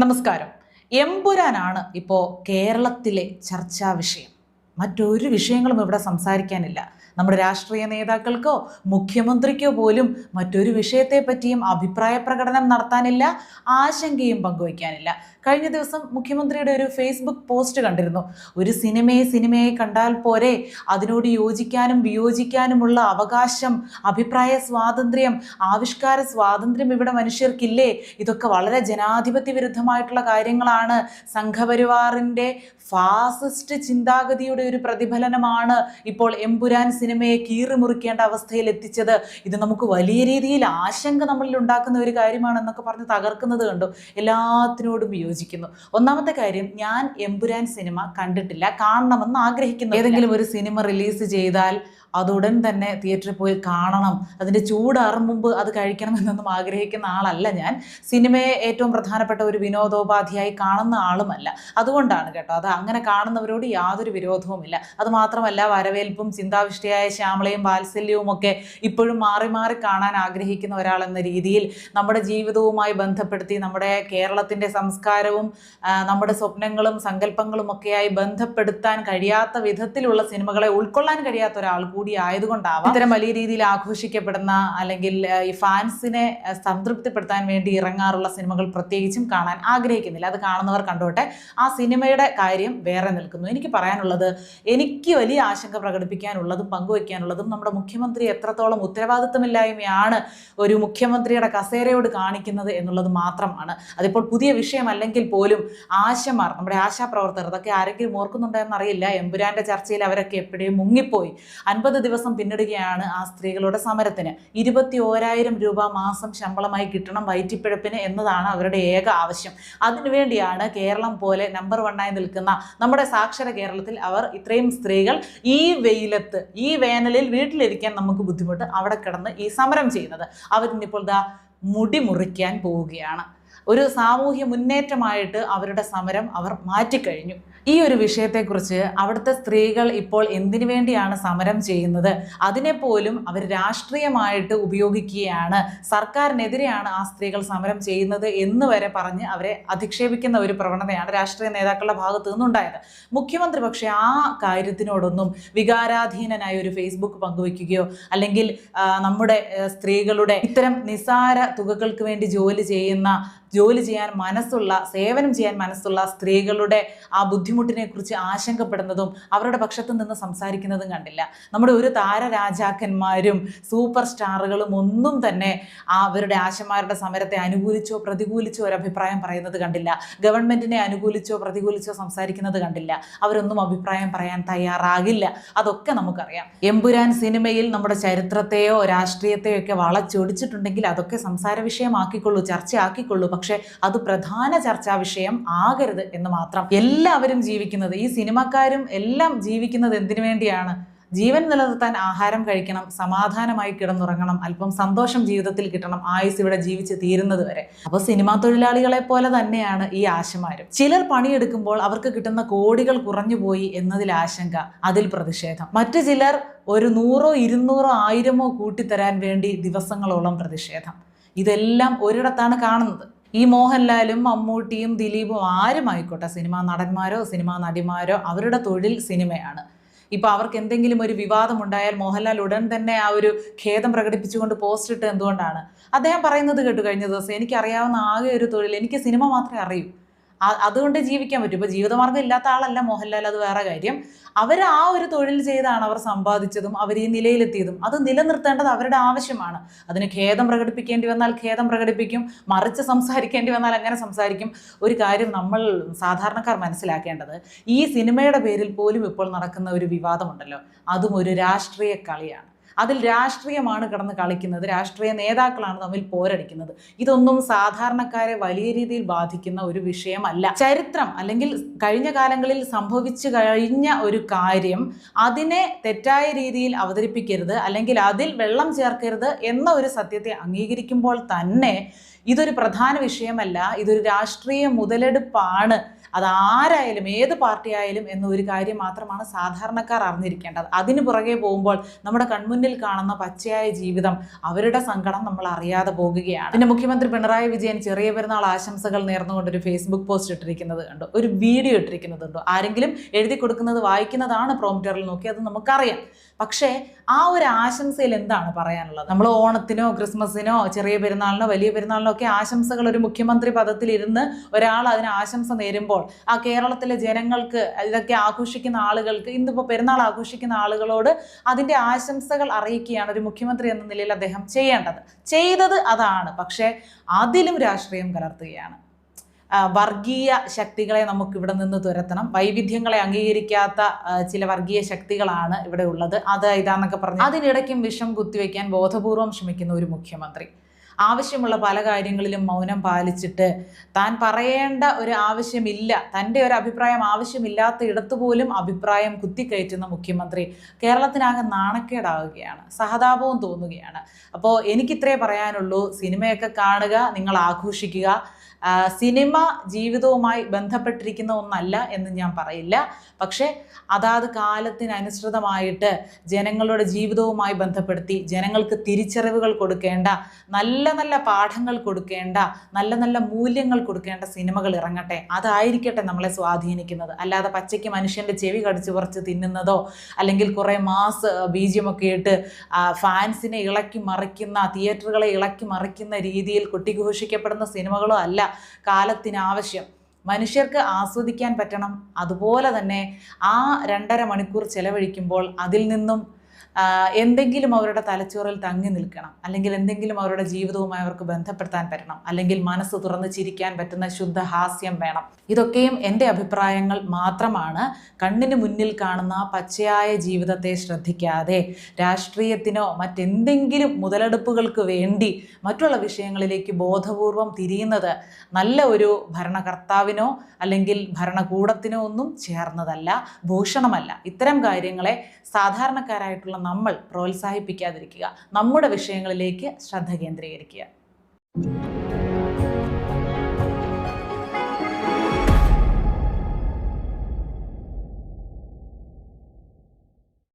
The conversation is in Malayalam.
നമസ്കാരം. എമ്പുരാനാണ് ഇപ്പോൾ കേരളത്തിലെ ചർച്ചാ വിഷയം. മറ്റൊരു വിഷയങ്ങളും ഇവിടെ സംസാരിക്കാനില്ല. നമ്മുടെ രാഷ്ട്രീയ നേതാക്കൾക്കോ മുഖ്യമന്ത്രിക്കോ പോലും മറ്റൊരു വിഷയത്തെ പറ്റിയും അഭിപ്രായ പ്രകടനം നടത്താനില്ല, ആശങ്കയും പങ്കുവയ്ക്കാനില്ല. കഴിഞ്ഞ ദിവസം മുഖ്യമന്ത്രിയുടെ ഒരു ഫേസ്ബുക്ക് പോസ്റ്റ് കണ്ടിരുന്നു. ഒരു സിനിമയെ കണ്ടാൽ പോരെ, അതിനോട് യോജിക്കാനും വിയോജിക്കാനുമുള്ള അവകാശം, അഭിപ്രായ സ്വാതന്ത്ര്യം, ആവിഷ്കാര സ്വാതന്ത്ര്യം ഇവിടെ മനുഷ്യർക്കില്ലേ? ഇതൊക്കെ വളരെ ജനാധിപത്യ വിരുദ്ധമായിട്ടുള്ള കാര്യങ്ങളാണ്. സംഘപരിവാറിൻ്റെ ഫാസിസ്റ്റ് ചിന്താഗതിയുടെ ഒരു പ്രതിഫലനമാണ് ഇപ്പോൾ എമ്പുരാൻ സിനിമയെ കീറിമുറിക്കേണ്ട അവസ്ഥയിൽ എത്തിച്ചത്. ഇത് നമുക്ക് വലിയ രീതിയിൽ ആശങ്ക നമ്മളിൽ ഉണ്ടാക്കുന്ന ഒരു കാര്യമാണെന്നൊക്കെ പറഞ്ഞ് തകർക്കുന്നത് കണ്ടു. എല്ലാത്തിനോടും വിയോജിക്കുന്നു. ഒന്നാമത്തെ കാര്യം, ഞാൻ എമ്പുരാൻ സിനിമ കണ്ടിട്ടില്ല, കാണണമെന്ന് ആഗ്രഹിക്കുന്നു. ഏതെങ്കിലും ഒരു സിനിമ റിലീസ് ചെയ്താൽ അതുടൻ തന്നെ തിയേറ്ററിൽ പോയി കാണണം, അതിൻ്റെ ചൂടാറും മുമ്പ് അത് കഴിക്കണമെന്നൊന്നും ആഗ്രഹിക്കുന്ന ആളല്ല ഞാൻ. സിനിമയെ ഏറ്റവും പ്രധാനപ്പെട്ട ഒരു വിനോദോപാധിയായി കാണുന്ന ആളുമല്ല. അതുകൊണ്ടാണ് കേട്ടോ, അത് അങ്ങനെ കാണുന്നവരോട് യാതൊരു വിരോധവുമില്ല. അതുമാത്രമല്ല, വരവേൽപ്പും ചിന്താവിഷ്ടയായ ശ്യാമളയും വാത്സല്യവും ഒക്കെ ഇപ്പോഴും മാറി മാറി കാണാൻ ആഗ്രഹിക്കുന്ന ഒരാളെന്ന രീതിയിൽ നമ്മുടെ ജീവിതവുമായി ബന്ധപ്പെടുത്തി നമ്മുടെ കേരളത്തിൻ്റെ സംസ്കാരവും നമ്മുടെ സ്വപ്നങ്ങളും സങ്കല്പങ്ങളും ഒക്കെയായി ബന്ധപ്പെടുത്താൻ കഴിയാത്ത വിധത്തിലുള്ള സിനിമകളെ ഉൾക്കൊള്ളാൻ കഴിയാത്ത ഒരാൾ കൂടി ആയതുകൊണ്ടാവാം ഇത്തരം വലിയ രീതിയിൽ ആഘോഷിക്കപ്പെടുന്ന അല്ലെങ്കിൽ ഈ ഫാൻസിനെ സംതൃപ്തിപ്പെടുത്താൻ വേണ്ടി ഇറങ്ങാറുള്ള സിനിമകൾ പ്രത്യേകിച്ചും കാണാൻ ആഗ്രഹിക്കുന്നില്ല. അത് കാണുന്നവർ കണ്ടോട്ടെ. ആ സിനിമയുടെ കാര്യം വേറെ നിൽക്കുന്നു. എനിക്ക് പറയാനുള്ളത്, എനിക്ക് വലിയ ആശങ്ക പ്രകടിപ്പിക്കാനുള്ളതും പങ്കുവയ്ക്കാനുള്ളതും നമ്മുടെ മുഖ്യമന്ത്രി എത്രത്തോളം ഉത്തരവാദിത്തമില്ലായ്മയാണ് ഒരു മുഖ്യമന്ത്രിയുടെ കസേരയോട് കാണിക്കുന്നത് എന്നുള്ളത് മാത്രമാണ്. അതിപ്പോൾ പുതിയ വിഷയമല്ലെങ്കിൽ പോലും ആശമാർ, നമ്മുടെ ആശാപ്രവർത്തകർ, അതൊക്കെ ആരെങ്കിലും ഓർക്കുന്നുണ്ടെന്ന് അറിയില്ല. എമ്പുരാന്റെ ചർച്ചയിൽ അവരൊക്കെ എപ്പോഴും മുങ്ങിപ്പോയി. 50 ദിവസം പിന്നിടുകയാണ് ആ സ്ത്രീകളുടെ സമരത്തിന്. 21,000 രൂപ മാസം ശമ്പളമായി കിട്ടണം വയറ്റിപ്പിഴപ്പിന് എന്നതാണ് അവരുടെ ഏക ആവശ്യം. അതിനുവേണ്ടിയാണ് കേരളം പോലെ നമ്പർ 1 നിൽക്കുന്ന നമ്മുടെ സാക്ഷര കേരളത്തിൽ അവർ ഇത്രയും സ്ത്രീകൾ ഈ വെയിലത്ത്, ഈ വേനലിൽ വീട്ടിലിരിക്കാൻ നമുക്ക് ബുദ്ധിമുട്ട്, അവിടെ കിടന്ന് ഈ സമരം ചെയ്യുന്നത്. അവരിന്നിപ്പോൾ മുടി മുറിക്കാൻ പോവുകയാണ്. ഒരു സാമൂഹ്യ മുന്നേറ്റമായിട്ട് അവരുടെ സമരം അവർ മാറ്റിക്കഴിഞ്ഞു. ഈ ഒരു വിഷയത്തെക്കുറിച്ച് അവിടുത്തെ സ്ത്രീകൾ ഇപ്പോൾ എന്തിനു വേണ്ടിയാണ് സമരം ചെയ്യുന്നത്, അതിനെപ്പോലും അവർ രാഷ്ട്രീയമായിട്ട് ഉപയോഗിക്കുകയാണ്. സർക്കാരിനെതിരെയാണ് ആ സ്ത്രീകൾ സമരം ചെയ്യുന്നത് എന്ന് വരെ പറഞ്ഞ് അവരെ അധിക്ഷേപിക്കുന്ന ഒരു പ്രവണതയാണ് രാഷ്ട്രീയ നേതാക്കളുടെ ഭാഗത്തു നിന്നുണ്ടായത്. മുഖ്യമന്ത്രി പക്ഷേ ആ കാര്യത്തിനോടൊന്നും വികാരാധീനനായ ഒരു ഫേസ്ബുക്ക് പങ്കുവയ്ക്കുകയോ അല്ലെങ്കിൽ നമ്മുടെ സ്ത്രീകളുടെ ഇത്തരം നിസാര തുകകൾക്ക് വേണ്ടി ജോലി ചെയ്യാൻ മനസ്സുള്ള, സേവനം ചെയ്യാൻ മനസ്സുള്ള സ്ത്രീകളുടെ ആ ബുദ്ധിമുട്ടിനെ കുറിച്ച് ആശങ്കപ്പെടുന്നതും അവരുടെ പക്ഷത്തു നിന്ന് സംസാരിക്കുന്നതും കണ്ടില്ല. നമ്മുടെ ഒരു താരരാജാക്കന്മാരും സൂപ്പർ സ്റ്റാറുകളും ഒന്നും തന്നെ അവരുടെ ആശമാരുടെ സമരത്തെ അനുകൂലിച്ചോ പ്രതികൂലിച്ചോ ഒരു അഭിപ്രായം പറയുന്നത് കണ്ടില്ല. ഗവൺമെന്റിനെ അനുകൂലിച്ചോ പ്രതികൂലിച്ചോ സംസാരിക്കുന്നത് കണ്ടില്ല. അവരൊന്നും അഭിപ്രായം പറയാൻ തയ്യാറാകില്ല. അതൊക്കെ നമുക്കറിയാം. എമ്പുരാൻ സിനിമയിൽ നമ്മുടെ ചരിത്രത്തെയോ രാഷ്ട്രീയത്തെയോ ഒക്കെ വളച്ചൊടിച്ചിട്ടുണ്ടെങ്കിൽ അതൊക്കെ സംസാര വിഷയമാക്കിക്കൊള്ളൂ, ചർച്ചയാക്കിക്കൊള്ളൂ. പക്ഷെ അത് പ്രധാന ചർച്ചാ വിഷയം ആകരുത് എന്ന് മാത്രം. എല്ലാവരും ജീവിക്കുന്നത്, ഈ സിനിമക്കാരും എല്ലാം ജീവിക്കുന്നത് എന്തിനു വേണ്ടിയാണ്? ജീവൻ നിലനിർത്താൻ ആഹാരം കഴിക്കണം, സമാധാനമായി കിടന്നുറങ്ങണം, അല്പം സന്തോഷം ജീവിതത്തിൽ കിട്ടണം, ആയുസ് ഇവിടെ ജീവിച്ച് തീരുന്നത് വരെ. അപ്പോൾ സിനിമാ തൊഴിലാളികളെ പോലെ തന്നെയാണ് ഈ ആശമാരും. ചിലർ പണിയെടുക്കുമ്പോൾ അവർക്ക് കിട്ടുന്ന കോടികൾ കുറഞ്ഞുപോയി എന്നതിൽ ആശങ്ക, അതിൽ പ്രതിഷേധം. മറ്റു ചിലർ ഒരു 100, 200, 1000 കൂട്ടിത്തരാൻ വേണ്ടി ദിവസങ്ങളോളം പ്രതിഷേധം. ഇതെല്ലാം ഒരിടത്താണ് കാണുന്നത്. ഈ മോഹൻലാലും മമ്മൂട്ടിയും ദിലീപും ആരുമായിക്കോട്ടെ, സിനിമാ നടന്മാരോ സിനിമാ നടിമാരോ, അവരുടെ തൊഴിൽ സിനിമയാണ്. ഇപ്പോൾ അവർക്ക് എന്തെങ്കിലും ഒരു വിവാദം ഉണ്ടായാൽ മോഹൻലാൽ ഉടൻ തന്നെ ആ ഒരു ഖേദം പ്രകടിപ്പിച്ചുകൊണ്ട് പോസ്റ്റ് ഇട്ട് എന്തുകൊണ്ടാണ്? അദ്ദേഹം പറയുന്നത് കേട്ടു കഴിഞ്ഞ ദിവസം, എനിക്കറിയാവുന്ന ആകെ ഒരു തൊഴിൽ, എനിക്ക് സിനിമ മാത്രമേ അറിയൂ, അതുകൊണ്ട് ജീവിക്കാൻ പറ്റും. ഇപ്പോൾ ജീവിതമാർഗ്ഗം ഇല്ലാത്ത ആളല്ല മോഹൻലാൽ, അത് വേറെ കാര്യം. അവർ ആ ഒരു തൊഴിൽ ചെയ്താണ് അവർ സമ്പാദിച്ചതും അവർ ഈ നിലയിലെത്തിയതും. അത് നിലനിർത്തേണ്ടത് അവരുടെ ആവശ്യമാണ്. അതിന് ഖേദം പ്രകടിപ്പിക്കേണ്ടി വന്നാൽ ഖേദം പ്രകടിപ്പിക്കും, മറിച്ച് സംസാരിക്കേണ്ടി വന്നാൽ അങ്ങനെ സംസാരിക്കും. ഒരു കാര്യം നമ്മൾ സാധാരണക്കാർ മനസ്സിലാക്കേണ്ടത്, ഈ സിനിമയുടെ പേരിൽ പോലും ഇപ്പോൾ നടക്കുന്ന ഒരു വിവാദമുണ്ടല്ലോ, അതും ഒരു രാഷ്ട്രീയ കളിയാണ്. അതിൽ രാഷ്ട്രീയമാണ് കിടന്ന് കളിക്കുന്നത്, രാഷ്ട്രീയ നേതാക്കളാണ് തമ്മിൽ പോരടിക്കുന്നത്. ഇതൊന്നും സാധാരണക്കാരെ വലിയ രീതിയിൽ ബാധിക്കുന്ന ഒരു വിഷയമല്ല. ചരിത്രം അല്ലെങ്കിൽ കഴിഞ്ഞ കാലങ്ങളിൽ സംഭവിച്ചു കഴിഞ്ഞ ഒരു കാര്യം അതിനെ തെറ്റായ രീതിയിൽ അവതരിപ്പിക്കരുത്, അല്ലെങ്കിൽ അതിൽ വെള്ളം ചേർക്കരുത് എന്ന ഒരു സത്യത്തെ അംഗീകരിക്കുമ്പോൾ തന്നെ ഇതൊരു പ്രധാന വിഷയമല്ല, ഇതൊരു രാഷ്ട്രീയ മുതലെടുപ്പാണ്. അതാരായാലും ഏത് പാർട്ടി ആയാലും എന്നൊരു കാര്യം മാത്രമാണ് സാധാരണക്കാർ അറിഞ്ഞിരിക്കേണ്ടത്. അതിന് പുറകെ പോകുമ്പോൾ നമ്മുടെ കൺമുന്നിൽ കാണുന്ന പച്ചയായ ജീവിതം, അവരുടെ സങ്കടം നമ്മൾ അറിയാതെ പോകുകയാണ്. പിന്നെ മുഖ്യമന്ത്രി പിണറായി വിജയൻ ചെറിയ പെരുന്നാൾ ആശംസകൾ നേർന്നുകൊണ്ടൊരു ഫേസ്ബുക്ക് പോസ്റ്റ് ഇട്ടിരിക്കുന്നത് കണ്ടോ, ഒരു വീഡിയോ ഇട്ടിരിക്കുന്നതുണ്ടോ? ആരെങ്കിലും എഴുതി കൊടുക്കുന്നത് വായിക്കുന്നതാണ് പ്രോംപ്റ്ററിൽ നോക്കി, അത് നമുക്കറിയാം. പക്ഷേ ആ ഒരു ആശംസയിൽ എന്താണ് പറയാനുള്ളത്? നമ്മൾ ഓണത്തിനോ ക്രിസ്മസിനോ ചെറിയ പെരുന്നാളിനോ വലിയ പെരുന്നാളിനോ ഒക്കെ ആശംസകൾ ഒരു മുഖ്യമന്ത്രി പദത്തിൽ ഇരുന്ന് ഒരാൾ അതിന് ആശംസ നേരുമ്പോൾ ആ കേരളത്തിലെ ജനങ്ങൾക്ക്, ഇതൊക്കെ ആഘോഷിക്കുന്ന ആളുകൾക്ക്, ഇന്നിപ്പോൾ പെരുന്നാൾ ആഘോഷിക്കുന്ന ആളുകളോട് അതിൻ്റെ ആശംസകൾ അറിയിക്കുകയാണ് ഒരു മുഖ്യമന്ത്രി എന്ന നിലയിൽ അദ്ദേഹം ചെയ്തത് അതാണ്. പക്ഷേ അതിലും രാഷ്ട്രീയം കലർത്തുകയാണ്. വർഗീയ ശക്തികളെ നമുക്ക് ഇവിടെ നിന്ന് തുരത്തണം, വൈവിധ്യങ്ങളെ അംഗീകരിക്കാത്ത ചില വർഗീയ ശക്തികളാണ് ഇവിടെ ഉള്ളത്, ഇതാന്നൊക്കെ പറഞ്ഞ് അതിനിടയ്ക്കും വിഷം കുത്തിവെക്കാൻ ബോധപൂർവം ശ്രമിക്കുന്ന ഒരു മുഖ്യമന്ത്രി. ആവശ്യമുള്ള പല കാര്യങ്ങളിലും മൗനം പാലിച്ചിട്ട് താൻ പറയേണ്ട ഒരു ആവശ്യമില്ല, തൻ്റെ ഒരു അഭിപ്രായം ആവശ്യമില്ലാത്ത ഇടത്തു പോലും അഭിപ്രായം കുത്തിക്കയറ്റുന്ന മുഖ്യമന്ത്രി കേരളത്തിനാകെ നാണക്കേടാവുകയാണ്, സഹതാപവും തോന്നുകയാണ്. അപ്പോൾ എനിക്കിത്രേ പറയാനുള്ളൂ, സിനിമയൊക്കെ കാണുക, നിങ്ങൾ ആഘോഷിക്കുക. സിനിമ ജീവിതവുമായി ബന്ധപ്പെട്ടിരിക്കുന്ന ഒന്നല്ല എന്ന് ഞാൻ പറയില്ല. പക്ഷേ അതാത് കാലത്തിനനുസൃതമായിട്ട് ജനങ്ങളുടെ ജീവിതവുമായി ബന്ധപ്പെടുത്തി ജനങ്ങൾക്ക് തിരിച്ചറിവുകൾ കൊടുക്കേണ്ട, നല്ല നല്ല പാഠങ്ങൾ കൊടുക്കേണ്ട, നല്ല നല്ല മൂല്യങ്ങൾ കൊടുക്കേണ്ട സിനിമകൾ ഇറങ്ങട്ടെ. അതായിരിക്കട്ടെ നമ്മളെ സ്വാധീനിക്കുന്നത്. അല്ലാതെ പച്ചയ്ക്ക് മനുഷ്യൻ്റെ ചെവി കടിച്ചു പറിച്ച് തിന്നുന്നതോ അല്ലെങ്കിൽ കുറേ മാസ് ബീജിയമൊക്കെ ഇട്ട് ഫാൻസിനെ ഇളക്കി മറിക്കുന്ന, തിയേറ്ററുകളെ ഇളക്കി മറിക്കുന്ന രീതിയിൽ കൊട്ടിഘോഷിക്കപ്പെടുന്ന സിനിമകളോ അല്ല കാലത്തിനാവശ്യം. മനുഷ്യർക്ക് ആസ്വദിക്കാൻ പറ്റണം. അതുപോലെ തന്നെ ആ 2.5 മണിക്കൂർ ചെലവഴിക്കുമ്പോൾ അതിൽ നിന്നും എന്തെങ്കിലും അവരുടെ തലച്ചോറിൽ തങ്ങി നിൽക്കണം, അല്ലെങ്കിൽ എന്തെങ്കിലും അവരുടെ ജീവിതവുമായി അവർക്ക് ബന്ധപ്പെടുത്താൻ പറ്റണം, അല്ലെങ്കിൽ മനസ്സ് തുറന്ന് ചിരിക്കാൻ പറ്റുന്ന ശുദ്ധഹാസ്യം വേണം. ഇതൊക്കെയും എൻ്റെ അഭിപ്രായങ്ങൾ മാത്രമാണ്. കണ്ണിന് മുന്നിൽ കാണുന്ന പച്ചയായ ജീവിതത്തെ ശ്രദ്ധിക്കാതെ രാഷ്ട്രീയത്തിനോ മറ്റെന്തെങ്കിലും മുതലെടുപ്പുകൾക്ക് വേണ്ടി മറ്റുള്ള വിഷയങ്ങളിലേക്ക് ബോധപൂർവം തിരിയുന്നത് നല്ല ഒരു ഭരണകർത്താവിനോ അല്ലെങ്കിൽ ഭരണകൂടത്തിനോ ഒന്നും ചേർന്നതല്ല, ഭൂഷണമല്ല. ഇത്തരം കാര്യങ്ങളെ സാധാരണക്കാരായിട്ടുള്ള നമ്മൾ പ്രോത്സാഹിപ്പിക്കാതിരിക്കുക, നമ്മുടെ വിഷയങ്ങളിലേക്ക് ശ്രദ്ധ കേന്ദ്രീകരിക്കുക.